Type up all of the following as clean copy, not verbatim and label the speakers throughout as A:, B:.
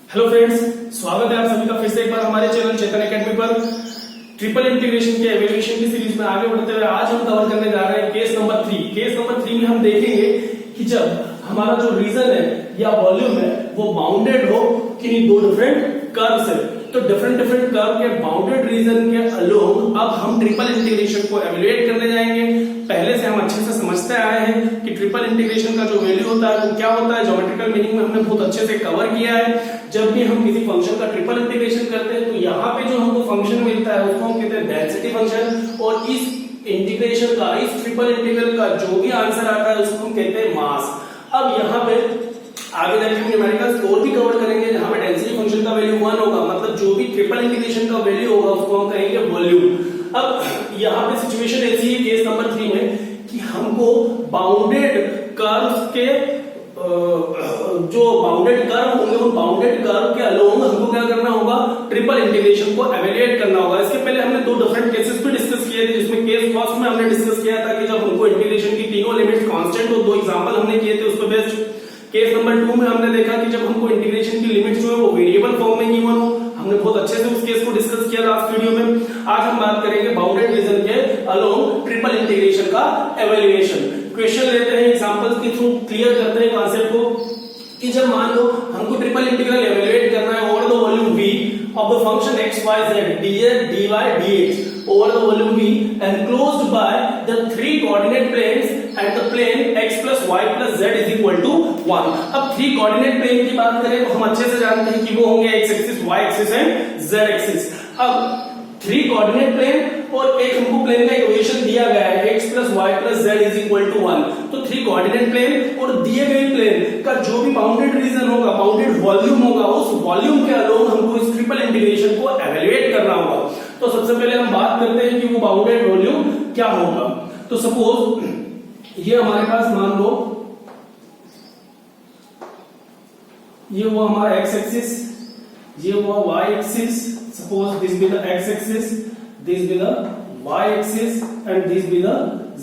A: Hello friends, स्वागत है आप सभी का फिर से एक बार हमारे चैनल चेतन एकेडमी पर। ट्रिपल इंटीग्रेशन के एवेल्यूएशन की सीरीज में आगे बढ़ते हुए आज हम कवर करने जा रहे हैं केस नंबर 3। केस नंबर 3 में हम देखेंगे कि जब हमारा जो रीजन है या वॉल्यूम है वो बाउंडेड हो किन्हीं दो डिफरेंट कर्व से, तो डिफरेंट कर्व के बाउंडेड रीजन के अलोंग अब हम ट्रिपल इंटीग्रेशन को एवेल्युएट करने जाएंगे। पहले से हम अच्छे से समझते आए हैं कि ट्रिपल इंटीग्रेशन का जो वैल्यू होता है वो क्या होता है। ज्योमेट्रिकल मीनिंग में हमने बहुत अच्छे से कवर किया है। जब भी हम किसी फंक्शन का ट्रिपल इंटीग्रेशन करते हैं तो यहाँ पे जो हमको फंक्शन मिलता है उसको हम कहते हैं डेंसिटी फंक्शन, और इस इंटीग्रेशन का, इस ट्रिपल इंटीग्रल का जो भी आंसर आता है उसको हम कहते हैं मास। अब यहाँ पे आगे जाके हम न्यूमेरिकल्स और भी कवर करेंगे जहां पे डेंसिटी फंक्शन का वैल्यू 1 होगा, मतलब जो भी ट्रिपल इंटीग्रेशन का वैल्यू होगा उसको हम कहेंगे वॉल्यूम। अब यहाँ पे सिचुएशन ऐसी है केस नंबर 3 में कि हमको बाउंडेड कर्व्स के जो बाउंडेड कर्व होंगे उन बाउंडेड कर्व के अलोंग हमको क्या करना होगा, ट्रिपल इंटीग्रेशन को एवेल्युएट करना होगा। इसके पहले हमने दो डिफरेंट केसेस भी डिस्कस किए थे, जिसमें केस फर्स्ट में हमने डिस्कस किया था कि जब हमको इंटीग्रेशन की तीनों लिमिट्स कांस्टेंट हो। दो एग्जांपल हमने किए थे उस पर बेस्ड। केस नंबर 2 में हमने देखा कि जब हमको इंटीग्रेशन की लिमिट्स जो है वो वेरिएबल फॉर्म में गिवन हो। हमने बहुत अच्छे से उस केस को डिस्कस किया लास्ट वीडियो में। आज हम बात करेंगे बाउंडेड रीजन के अलोंग ट्रिपल इंटीग्रेशन का एवेल्युएशन। क्वेश्चन लेते हैं, एग्जांपल्स के थ्रू क्लियर करते हैं कॉन्सेप्ट को कि जब मान लो हमको ट्रिपल इंटीग्रल एवेल्युएट करना है over the volume V of the function x, y, z, dx, dy, dx over the volume V enclosed by the three coordinate planes at the plane x plus y plus z is equal to 1। अब three coordinate plane की बात करें तो हम अच्छे से जानते हैं कि वो होंगे x axis, y axis and z axis. अब थ्री कोऑर्डिनेट प्लेन और एक हमको प्लेन का इक्वेशन दिया गया है x plus y plus z is equal to 1। तो थ्री कोऑर्डिनेट प्लेन और दिए गए प्लेन का जो भी बाउंडेड रीजन होगा, बाउंडेड वॉल्यूम होगा, उस वॉल्यूम के अलोंग हमको इस ट्रिपल इंटीग्रेशन को एवेल्युएट करना होगा। तो सबसे पहले हम बात करते हैं कि वो बाउंडेड वॉल्यूम क्या होगा। तो सपोज ये हमारे पास मान लो ये हुआ हमारा x एक्सिस, ये हुआ y axis. Suppose this be the x axis, this be the y axis and this be the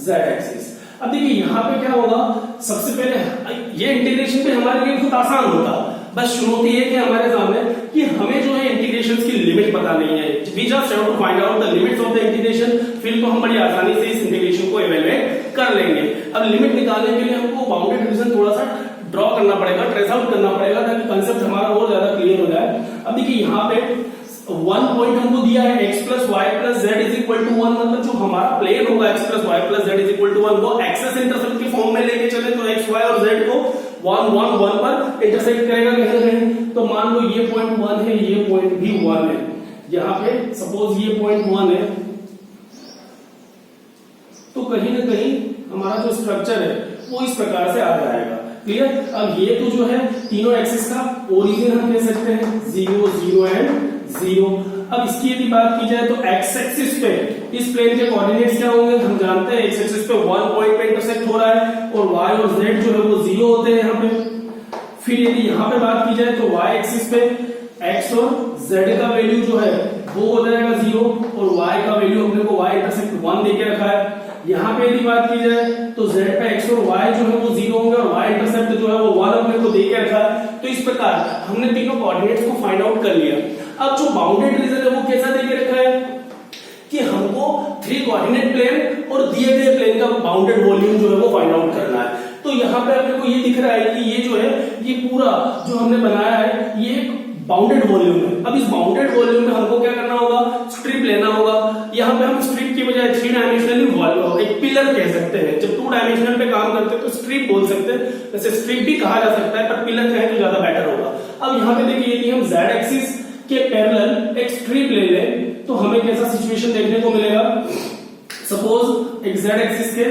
A: z axis. अब देखिए यहाँ पे क्या होगा, सबसे पहले ये इंटीग्रेशन पे हमारे लिए बहुत आसान होता, बस चुनौती ये कि हमारे सामने कि हमें जो है इंटीग्रेशन की लिमिट पता नहीं है। We just have to find out the limits of the integration, फिर तो हम बड़ी आसानी से इस इंटीग्रेशन को इवैल्यूएट कर लेंगे। अब लिमिट निकालने के लिए हमको बाउंडेड रीजन थोड़ा सा ड्रॉ करना पड़ेगा, ट्रेस आउट करना पड़ेगा ताकि कंसेप्ट हमारा और ज्यादा क्लियर हो जाए। अब देखिए यहाँ पे 1 पॉइंट हमको दिया है x plus y plus z is equal to 1, मतलब जो हमारा प्लेन होगा x plus y plus z is equal to 1 वो एक्सेस इंटरसेप्ट की फॉर्म में लेके चले तो x, y और z को 1 1 1 पर इंटरसेक्ट करेगा कहीं ना कहीं। तो मान लो ये पॉइंट 1 है, ये पॉइंट भी 1 है। यहाँ पे सपोज ये पॉइंट 1 है, तो कहीं ना कहीं हमारा जो स्ट्रक्चर है वो इस प्रकार से आ जाएगा। क्लियर। अब ये तो जो है तीनों एक्सिस का ओरिजिन हम कह सकते हैं 0 0 एंड 0। अब इसकी यदि बात की जाए तो x एक्सिस पे इस प्लेन के कोऑर्डिनेट्स क्या होंगे, हम जानते हैं x एक्सिस पे 1 पॉइंट पे इंटरसेक्ट हो रहा है और y और z जो है वो 0 होते हैं यहाँ पे। फिर यदि यहाँ पे बात की जाए तो y एक्सिस पे x और z का वैल्यू जो है वो हो जाएगा 0 और y का वैल्यू हमने को y इंटरसेक्ट 1 देके रखा है। यहाँ पे यदि बात की जाए तो z पे x और y जो है वो 0 होंगे और y इंटरसेप्ट जो है वो 1 हमने को देके रखा है। तो इस प्रकार हमने तीनों कोऑर्डिनेट्स को फाइंड आउट कर लिया। अब जो बाउंडेड रीजन है वो कैसा देके रखा है कि हमको थ्री कोऑर्डिनेट प्लेन और दिए गए प्लेन का बाउंडेड वॉल्यूम जो है वो फाइंड आउट करना है। तो यहाँ पे अपने को ये दिख रहा है कि ये जो है ये पूरा जो हमने बनाया है ये एक बाउंडेड वॉल्यूम है। अब इस बाउंडेड वॉल्यूम में हमको क्या करना होगा, स्ट्रिप लेना होगा। यहाँ पे हम स्ट्रिप की बजाय 3 डायमेंशनली एक पिलर कह सकते हैं। जब 2 डायमेंशनल पे काम करते हैं तो स्ट्रिप बोल सकते हैं, वैसे स्ट्रिप भी कहा जा सकता है पर पिलर कहें तो ज्यादा बेटर होगा। अब यहाँ पे देखिए यदि हम z एक्सिस के पैरेलल एक स्ट्रिप ले लें तो हमें कैसा सिचुएशन देखने को मिलेगा। सपोज एक z एक्सिस के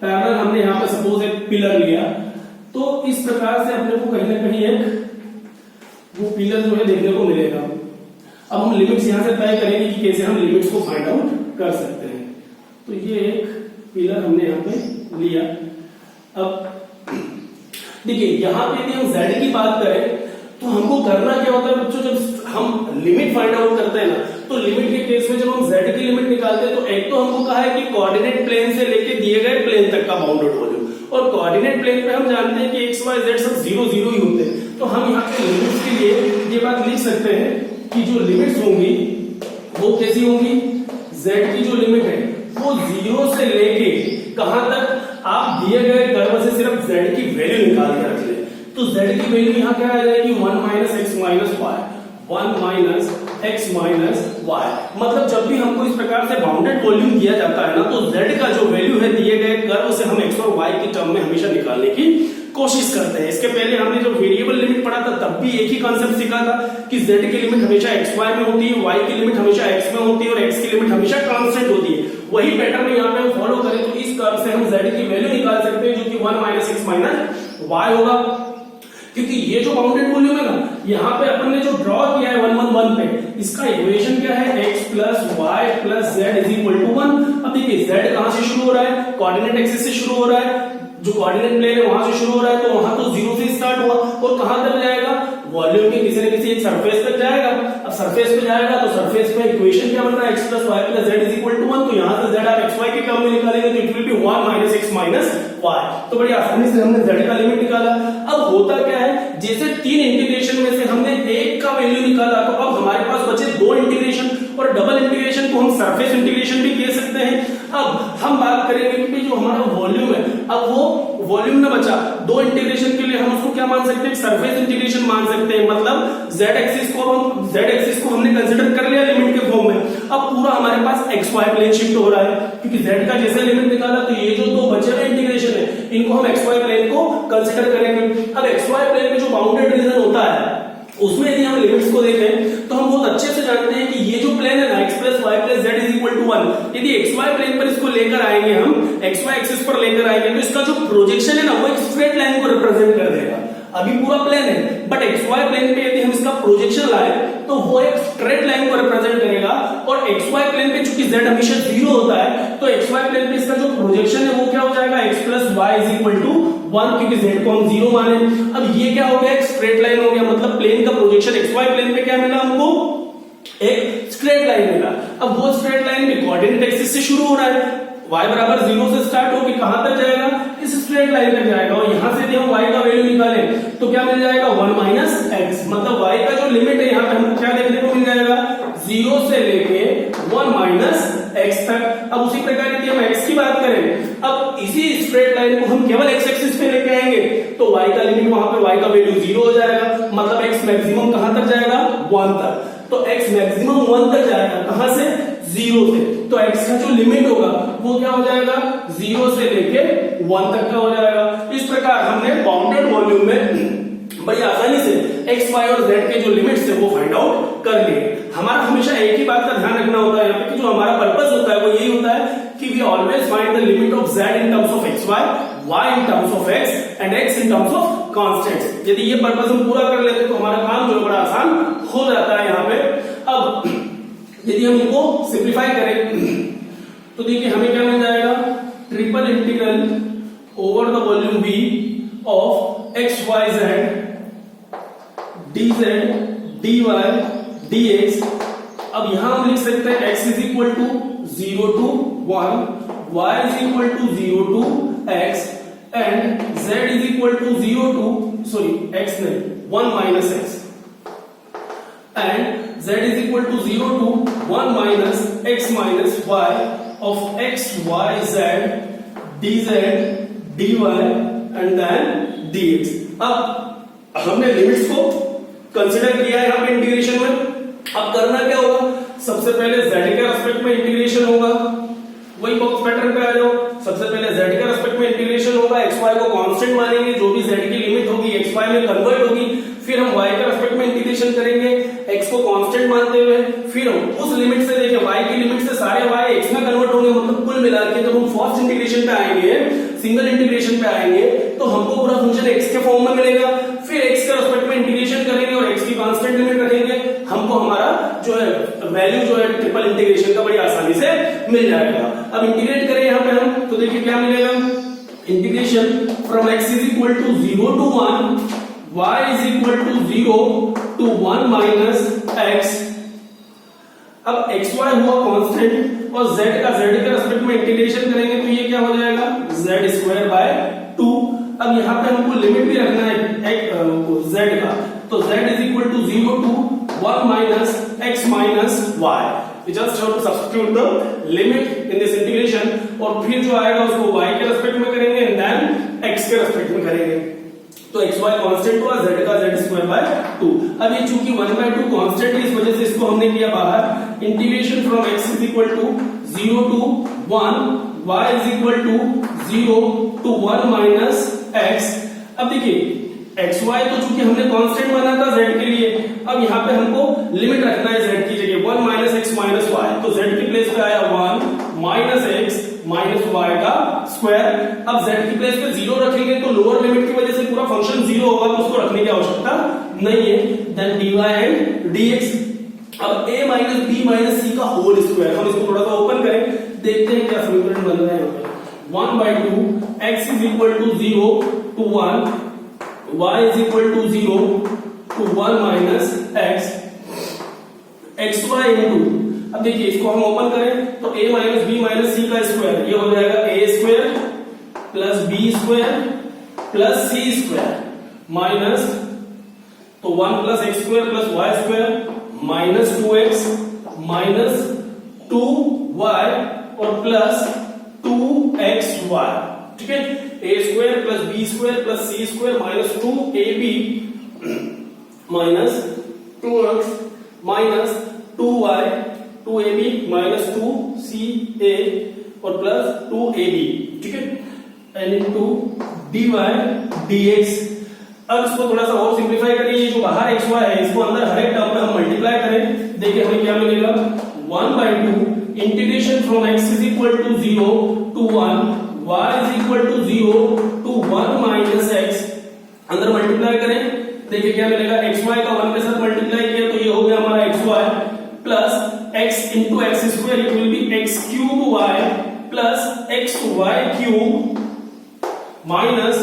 A: पैरेलल हमने यहाँ पे सपोज एक पिलर लिया, तो इस प्रकार से अपने को कहीं ना कहीं एक वो पिलर जो है देखने को मिलेगा। अब हम लिमिट्स यहां से तय करेंगे कि कैसे हम लिमिट्स को फाइंड आउट कर सकते हैं। तो ये एक पिलर हमने यहाँ पे लिया। अब देखिए यहाँ पे यदि हम z की बात करें तो हमको करना क्या होता है बच्चों, जब हम लिमिट फाइंड आउट करते हैं ना तो लिमिट के केस में जब हम z की लिमिट निकालते हैं तो एक तो हमको कहा है कि कोऑर्डिनेट प्लेन से लेके दिए गए प्लेन तक का बाउंडेड वॉल्यूम, और कोऑर्डिनेट प्लेन पे हम जानते हैं कि x y z सब 0 0 ही होते हैं। तो हम यहाँ पे लिमिट्स के लिए ये बात लिख सकते हैं कि जो लिमिट्स होंगी वो कैसी होंगी, z की जो लिमिट है वो 0 से लेके कहां तक आप दिए गए कर्व से सिर्फ z की वैल्यू निकाल के रख ले। तो z की वैल्यू यहां क्या आ जाएगी 1 minus x minus y, 1 minus x minus y। मतलब जब भी हमको इस प्रकार से बाउंडेड वॉल्यूम दिया जाता है ना तो z का जो वैल्यू है दिए गए कर्व से हम x और y की टर्म में हमेशा निकालने की कोशिश करते हैं। इसके पहले हमने जो वेरिएबल लिमिट पढ़ा था तब भी एक ही कॉन्सेप्ट सीखा था कि z की लिमिट हमेशा xy में होती है, y की लिमिट हमेशा x में होती है और x की लिमिट हमेशा कांस्टेंट होती है। वही पैटर्न यहाँ पे हम फॉलो करें तो इस कर्व से हम z की वैल्यू निकाल सकते हैं जो कि 1 माइनस x माइनस y होगा। क्योंकि ये जो बाउंडेड वॉल्यूम है ना यहाँ पे अपन ने जो ड्रॉ किया है 1 1 1 पे, इसका इक्वेशन क्या है x plus y plus z is equal to 1। अब देखिए z कहां से शुरू हो रहा है, कोऑर्डिनेट एक्सिस से शुरू हो रहा है, जो कोऑर्डिनेट प्लेन है वहां से शुरू हो रहा है तो वहां तो 0 से स्टार्ट हुआ और कहां तक जाएगा, वॉल्यूम के किसी न किसी एक सरफेस तक जाएगा। अब सरफेस पे जाएगा तो सरफेस पे इक्वेशन क्या बन रहा है x plus y plus z is equal to 1। तो यहां से z आप xy की टर्म में निकालेंगे तो it will B 1 minus x minus y। तो बड़ी आसानी से हमने z का लिमिट निकाला। अब होता क्या है, जैसे 3 इंटीग्रेशन में से हमने एक का वैल्यू निकाला तो अब हमारे पास बचे 2 इंटीग्रेशन और डबल इंटीग्रेशन को हम सरफेस इंटीग्रेशन भी कह सकते हैं। अब हम बात करेंगे कि जो हमारा वॉल्यूम है अब वो वॉल्यूम ना बचा, 2 इंटीग्रेशन के लिए हम उसको क्या मान सकते हैं, सरफेस इंटीग्रेशन मान सकते हैं। मतलब z एक्सिस को हमने कंसीडर कर लिया लिमिट के फॉर्म में। अब पूरा हमारे पास xy प्लेन शिफ्ट हो रहा है क्योंकि z का जैसे लिमिट निकाला तो ये जो 2 बचे हुए इंटीग्रेशन है इनको हम xy प्लेन को कंसीडर करेंगे। अब xy प्लेन में जो बाउंडेड रीजन होता है उसमें यदि हम लिमिट्स को देखें तो हम बहुत अच्छे से जानते हैं कि ये जो प्लेन है ना x plus y plus z is equal to 1, यदि xy प्लेन पर इसको लेकर आएंगे हम xy एक्सिस पर लेकर आएंगे तो इसका जो प्रोजेक्शन है ना वो एक स्ट्रेट लाइन को रिप्रेजेंट कर देगा। अभी पूरा प्लेन है बट xy प्लेन पे यदि हम इसका प्रोजेक्शन लाए तो वो एक स्ट्रेट लाइन को रिप्रेजेंट करेगा और xy प्लेन पे चूंकि z हमेशा 0 होता है तो xy प्लेन पे इसका जो प्रोजेक्शन है वो क्या हो जाएगा x plus y is equal to 1 क्योंकि z को हम 0 माने। अब ये क्या हो गया, एक स्ट्रेट लाइन हो गया। मतलब प्लेन का प्रोजेक्शन xy प्लेन पे क्या मिला हमको, एक स्ट्रेट लाइन मिला। अब वो स्ट्रेट लाइन भी कोऑर्डिनेट एक्सिस से शुरू हो रहा है, y बराबर 0 से स्टार्ट होकर कहां तक जाएगा, इस स्ट्रेट लाइन तक जाएगा और यहां से यदि हम y का वैल्यू निकालें तो क्या मिल जाएगा 1 माइनस x। मतलब y का जो लिमिट है यहाँ पे हमको क्या देखने को मिल जाएगा 0 से लेके 1 माइनस x तक। अब उसी प्रकार यदि हम x की बात करें, अब इसी स्ट्रेट लाइन को हम केवल x एक्सिस पे लेके आएंगे तो y का लिमिट वहां पे y का वैल्यू 0 हो जाएगा। मतलब x मैक्सिमम कहां तक जाएगा 1 तक। तो x मैक्सिमम 1 तक जाएगा, कहां से 0 से। तो x का जो लिमिट होगा वो क्या हो जाएगा 0 से लेके 1 तक का हो जाएगा। इस प्रकार हमने बाउंडेड वॉल्यूम में बड़ी आसानी से x, y और z के जो लिमिट्स है वो फाइंड आउट कर लिए। हमारा हमेशा एक ही बात का ध्यान रखना होता है यहाँ पे कि जो हमारा पर्पस होता है वो यही होता है कि we always find the limit of z in terms of xy, y in terms of x and x in terms of constants. यदि ये पर्पस हम पूरा कर लेते हैं तो हमारा काम जो बड़ा आसान हो जाता है यहाँ पे। अब यदि हम इनको सिंप्लीफाई करें तो देखिए हमें क्या मिल जाएगा, triple integral over the volume V of x y z dz dy dx। अब यहां हम लिख सकते हैं x is equal to 0 to 1, y is equal to 0 to x and z is equal to 0 to x नहीं 1 minus x and z is equal to 0 to 1 minus x minus y of x y z dz dy and then dx। अब हमने limits को consider किया है यहाँ पे integration में। अब करना क्या होगा, सबसे पहले z के रेस्पेक्ट में इंटीग्रेशन होगा, वही बॉक्स पैटर्न पे आ जाओ। सबसे पहले z के रेस्पेक्ट में इंटीग्रेशन होगा, xy को कांस्टेंट मानेंगे, जो भी z की लिमिट होगी xy में कन्वर्ट होगी। फिर हम y के रेस्पेक्ट में इंटीग्रेशन करेंगे x को कांस्टेंट मानते हुए। फिर हम उस लिमिट से देखिए y की लिमिट से सारे y x में कन्वर्ट होंगे। मतलब कुल मिला के जब हम फर्स्ट इंटीग्रेशन पे आएंगे, सिंगल इंटीग्रेशन पे आएंगे तो हमको पूरा फंक्शन x के फॉर्म में मिलेगा। फिर x के रेस्पेक्ट में इंटीग्रेशन करेंगे और x की कांस्टेंट लिमिट रखेंगे, हमको हमारा जो है वैल्यू जो है ट्रिपल इंटीग्रेशन का बड़ी आसानी से मिल जाएगा। अब इंटीग्रेट करें यहाँ पे हम तो देखिए क्या मिलेगा, integration from x is equal to 0 to 1, y is equal to 0 to 1 minus x। अब xy हुआ कांस्टेंट और z के रेस्पेक्ट में इंटीग्रेशन करेंगे तो ये क्या हो जाएगा z स्क्वायर बाय 2। अब यहाँ पे हमको लिमिट भी रखना है z का, तो z is equal to 0 to 1 minus x minus y. We just have to substitute the limit in this integration और फिर जो आएगा उसको y के रेस्पेक्ट में करेंगे एंड देन x के रेस्पेक्ट में करेंगे। तो xy कांस्टेंट हुआ, z का z स्क्वायर बाय 2। अब ये चूंकि 1/2 कांस्टेंट है, इस वजह से इसको हमने किया बाहर। Integration from x is equal to 0 to 1, y is equal to 0 to 1 minus x। अब देखिए xy तो चूंकि हमने कांस्टेंट माना था z के लिए, अब यहाँ पे हमको लिमिट रखना है z की जगह 1 माइनस x माइनस y। तो z की प्लेस पे आया 1 माइनस x माइनस y का स्क्वायर। अब z की प्लेस पे 0 रखेंगे तो लोअर लिमिट की वजह से पूरा फंक्शन 0 होगा, तो उसको रखने की आवश्यकता नहीं है। Then dy and dx। अब a minus b minus c का होल स्क्वायर, हम इसको थोड़ा सा ओपन करें, देखते हैं क्या समीकरण बन रहा है यहाँ पे। 1/2 x is equal to 0 to 1, y is equal to 0 to 1 minus x, xy into, अब देखिए इसको हम ओपन करें तो a minus b minus c का स्क्वायर, ये हो जाएगा a square plus b square plus c square minus, तो 1 plus x square plus y square minus 2x minus 2y और प्लस 2xy। ठीक है, a square plus b square plus c square minus 2ab minus 2x minus 2y 2ab minus 2ca और plus 2ab। ठीक है, and into dy dx। अब इसको थोड़ा सा और सिंपलीफाई करिए, ये जो बाहर xy है इसको अंदर हर एक टर्म में हम मल्टीप्लाई करें, देखिए हमें क्या मिलेगा। 1/2 integration from x is equal to 0 to 1, y is equal to 0 to 1 minus x, अंदर मल्टीप्लाई करें, देखिए क्या मिलेगा। xy का 1 के साथ मल्टीप्लाई किया तो ये हो गया हमारा xy plus x into x square, it will B x cube y plus xy cube minus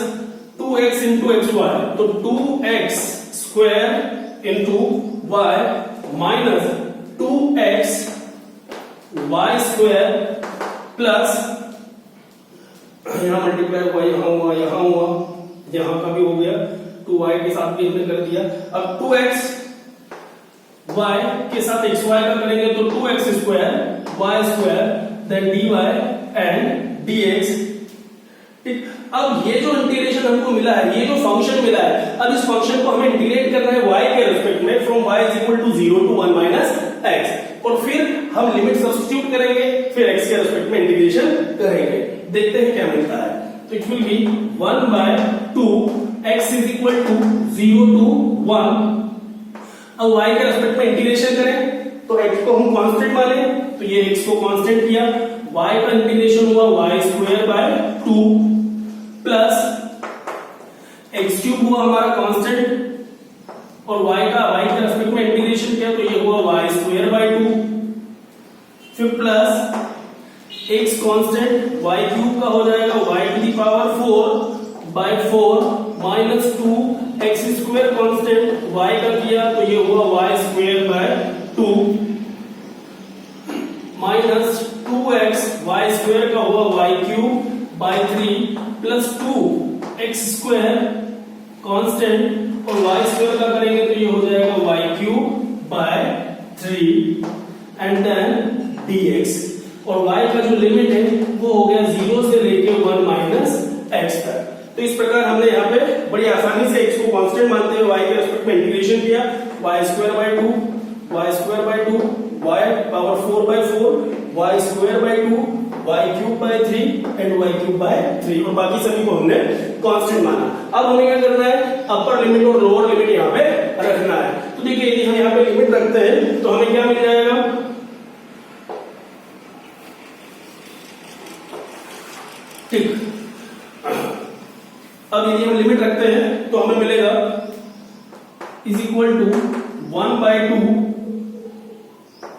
A: 2x into xy, तो 2x square into y minus 2x y square plus यहाँ मल्टीप्लाई हुआ, यहाँ हुआ, यहाँ हुआ, यहाँ का भी हो गया, 2y के साथ भी हमने कर दिया। अब 2x y के साथ xy का करेंगे तो 2x square y square then dy and dx। ठीक, अब ये जो इंटीग्रेशन हमको मिला है, ये जो फंक्शन मिला है, अब इस फंक्शन को हमें इंटीग्रेट करना है y के रिस्पेक्ट में from y is equal to 0 to 1 minus x, और फिर हम लिमिट सब्स्टिट्यूट करेंगे, फिर x के रिस्पेक्ट में इंटीग्रेशन करेंगे, देखते हैं क्या मिलता है। तो it will be 1/2 x is equal to 0 to 1। अब y के रिस्पेक्ट में इंटीग्रेशन करें तो x को हम कांस्टेंट माने, तो ये x को कांस्टेंट किया, y का इंटीग्रेशन हुआ y square by 2 plus x cube हुआ हमारा कांस्टेंट और y के रिस्पेक्ट में इंटीग्रेशन किया तो ये हुआ y स्क्वायर बाय 2, फिर plus x constant y cube का हो जाएगा y to the power 4 by 4 minus 2 x square constant y का किया तो ये हुआ y square by 2 minus 2x y square का हुआ y cube by 3 plus 2 x square constant और y स्क्वायर का करेंगे तो ये हो जाएगा y cube by 3 and then dx, और y का जो लिमिट है वो हो गया 0 से लेके 1 माइनस x तक। तो इस प्रकार हमने यहाँ पे बड़ी आसानी से x को कांस्टेंट मानते हुए y के रिस्पेक्ट में इंटीग्रेशन किया, y square by 2 y power 4 by 4 y square by 2 y cube by 3 and y cube by 3, और बाकी सभी को हमने कांस्टेंट माना। अब हमें क्या करना है, अपर लिमिट और लोअर लिमिट यहाँ पे रखना है। तो देखिए यदि हम यहाँ पे लिमिट रखते हैं तो हमें क्या मिल जाएगा, ठीक। अब यदि हम लिमिट रखते हैं तो हमें मिलेगा is equal to 1/2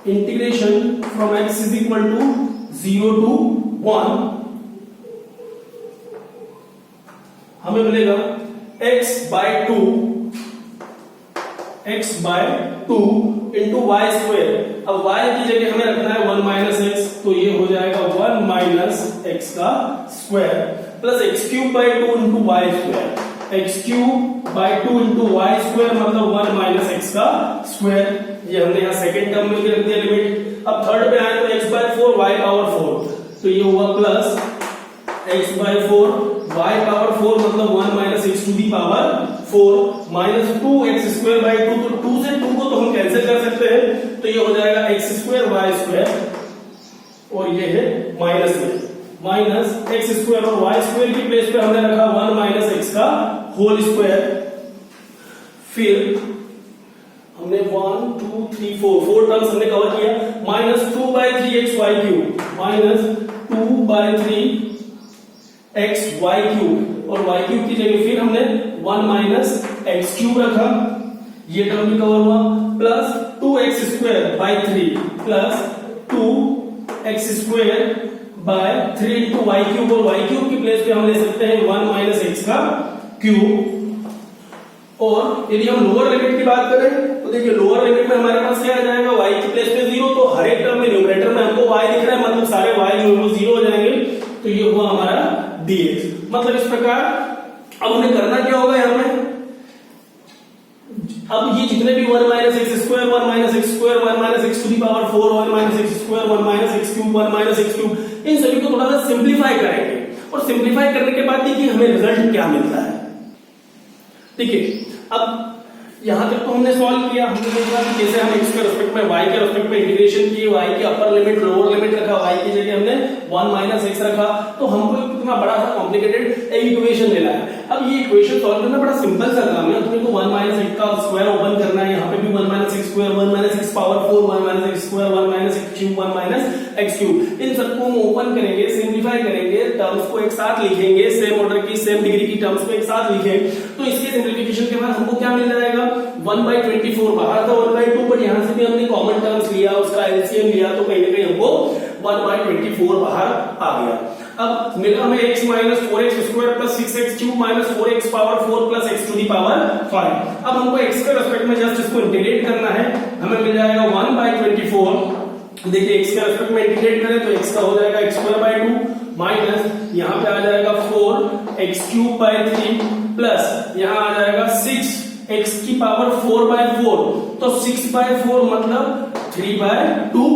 A: integration from x is equal to 0 to 1, हमें मिलेगा x by 2 into y square. अब y की जगह हमें रखना है 1 माइनस एक्स, तो ये हो जाएगा 1 माइनस एक्स का square plus x cube by 2 into y square. X cube by 2 into y square मतलब 1 माइनस एक्स का स्क्वायर। ये हमने यहाँ सेकेंड टर्म में भी रख दिया लिमिट। अब थर्ड पे आए तो एक्स बाय 4 वाई पावर 4, तो ये हुआ plus x by 4 y power 4 मतलब 1 minus x to the power 4 minus 2 x square by 2, तो 2 से 2 को तो हम कैंसिल कर सकते हैं, तो ये हो जाएगा एक्स स्क्वायर वाई स्क्वायर और ये है माइनस में माइनस एक्स स्क्वायर और वाई स्क्वायर की प्लेस पे हमने रखा 1 माइनस एक्स का होल स्क्वायर। फिर हमने 1 2 3 4 टर्म्स हमने कवर किया। Minus 2 by 3 x y cube minus 2 by 3 x y cube और वाई क्यूब की जगह फिर हमने 1 माइनस एक्स क्यूब रखा, ये टर्म भी कवर हुआ। Plus 2 x square by 3 plus 2 x square by 3 into y cube और वाई क्यूब की प्लेस पे हम ले सकते हैं 1 माइनस एक्स का क्यूब। और यदि हम लोअर लिमिट की बात करें तो देखिए लोअर लिमिट में हमारे पास क्या आ जाएगा, y की प्लेस पे 0, तो हर एक टर्म में न्यूमरेटर में हमको y दिख रहा है मतलब सारे y जो है वो 0 हो जाएंगे, तो ये हुआ हमारा dx। मतलब इस प्रकार अब हमें करना क्या होगा यहाँ में, अब ये जितने भी 1 minus x square 1 minus x square 1 minus x to the power 4 1 minus x square 1 minus x cube 1 minus x cube, इन सभी को थोड़ा सा सिंप्लीफाई करेंगे और सिंप्लीफाई करने के बाद देखिए हमें रिजल्ट क्या मिलता है। देखिए अब यहां तक तो हमने सॉल्व किया, हमने देखा कि कैसे हम x के रिस्पेक्ट में y के रिस्पेक्ट में इंटीग्रेशन किए, y की अपर लिमिट लोअर लिमिट रखा, y की जगह हमने 1 माइनस x रखा, तो हमको इतना बड़ा सा कॉम्प्लिकेटेड इक्वेशन मिला है। अब ये इक्वेशन सॉल्व करना बड़ा सिंपल सा काम है, अपने को 1 माइनस x का स्क्वायर ओपन करना है, यहाँ पे भी 1 minus x square 1 minus x power 4 1 minus x square 1 minus x cube 1 minus x cube, इन सबको हम ओपन करेंगे, सिंप्लीफाई करेंगे, टर्म्स को एक साथ लिखेंगे, सेम ऑर्डर की सेम डिग्री की टर्म्स को एक साथ लिखें, तो इसके सिंप्लीफिकेशन के बाद हमको क्या मिल जाएगा 1/24 बाहर था 1/2, बट यहां से भी हमने कॉमन टर्म्स लिया, उसका एलसीएम लिया, तो कहीं ना कहीं हमको 1/24 बाहर आ गया। अब मिला हमें x minus 4x square plus 6x cube minus 4x power 4 plus x to the power 5। अब हमको x के रेस्पेक्ट में जस्ट इसको इंटीग्रेट करना है, हमें मिल जाएगा 1/24। देखिए x के रेस्पेक्ट में इंटीग्रेट करें तो x का हो जाएगा x स्क्वायर बाय 2 माइनस यहाँ पे आ जाएगा 4x क्यूब बाय 3 प्लस यहाँ आ जाएगा 6x की पावर 4/4, तो 6/4 मतलब 3/2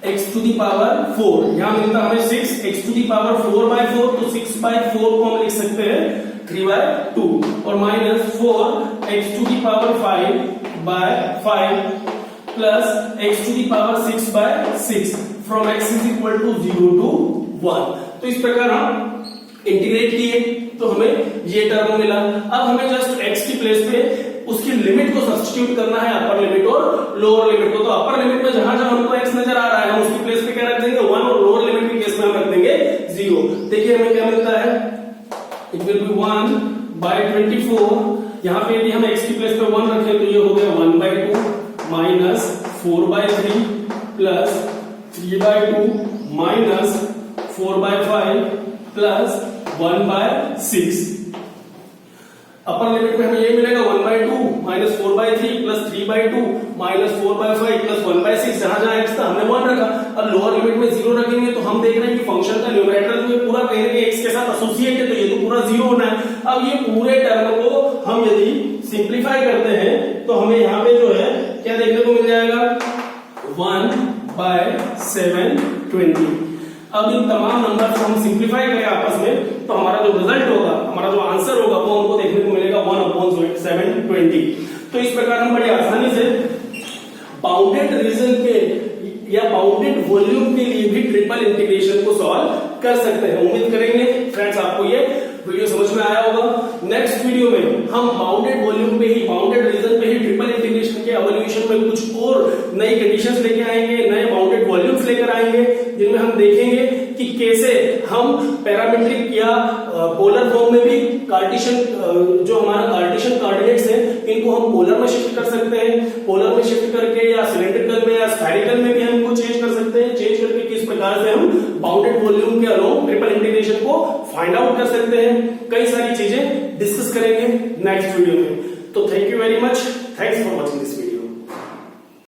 A: x टू दी पावर 4, यहाँ मिलता हमें 6x टू दी पावर 4/4, तो 6/4 को हम लिख सकते हैं 3/2 और minus 4x to the power 5/5 plus x to the power 6/6 from x is equal to 0 to 1। तो इस प्रकार हम इंटीग्रेट किए तो हमें ये टर्म मिला। अब हमें जस्ट x की प्लेस पे उसकी लिमिट को सब्स्टिट्यूट करना है, अपर लिमिट और लोअर लिमिट को। तो अपर लिमिट में जहां जहां हमको x नजर आ रहा है हम उसकी प्लेस पे क्या रख देंगे 1 और लोअर लिमिट के केस में हम रख देंगे 0। देखिए हमें क्या मिलता है, इट विल बी 1/24। यहाँ पे यदि हम x की प्लेस पे 1 रखें तो ये हो गया 1/2 minus 4/3 plus 3/2 minus 4/5 plus 1/6। Upper limit में हमें ये मिलेगा 1/2 माइनस 4/3 प्लस 3/2 माइनस 4/5 प्लस 1/6, जहां जहां x था हमने 1 रखा। अब लोअर लिमिट में 0 रखेंगे तो हम देख रहे हैं कि फंक्शन का न्यूमरेटर जो है पूरा कहीं ना कहीं x के साथ एसोसिएट है, तो ये तो पूरा 0 होना है। अब ये पूरे टर्म को हम यदि सिंप्लीफाई करते हैं तो हमें यहाँ पे जो है क्या देखने को मिल जाएगा 1/720। अब इन तमाम नंबर को हम सिंप्लीफाई करें आपस में तो हमारा जो रिजल्ट होगा, हमारा जो आंसर होगा वो हमको देखने को मिलेगा 1/720। तो इस प्रकार हम बड़ी आसानी से बाउंडेड रीजन के या बाउंडेड वॉल्यूम के लिए भी ट्रिपल इंटीग्रेशन को सॉल्व कर सकते हैं। उम्मीद करेंगे फ्रेंड्स आपको ये वीडियो समझ में आया होगा। नेक्स्ट वीडियो में हम बाउंडेड वॉल्यूम पे ही, बाउंडेड रीजन पे ही ट्रिपल इंटीग्रेशन के एवोल्यूशन में कुछ और नई कंडीशंस लेके आएंगे, नए बाउंडेड वॉल्यूम्स लेकर आएंगे, जिनमें हम देखेंगे कि कैसे हम पैरामीट्रिक या पोलर फॉर्म में भी कार्टेशियन, जो हमारा कार्टेशियन कोऑर्डिनेट्स है, इनको हम पोलर में शिफ्ट कर सकते हैं। पोलर में शिफ्ट करके या सिलेंड्रिकल में या स्फेरिकल में भी हम इनको चेंज कर सकते हैं। चेंज करके किस प्रकार से हम बाउंडेड वॉल्यूम के अलोंग ट्रिपल इंटीग्रेशन को फाइंड आउट कर सकते हैं, कई सारी चीजें डिस्कस करेंगे नेक्स्ट वीडियो में। तो thank you very much, thanks for watching this video.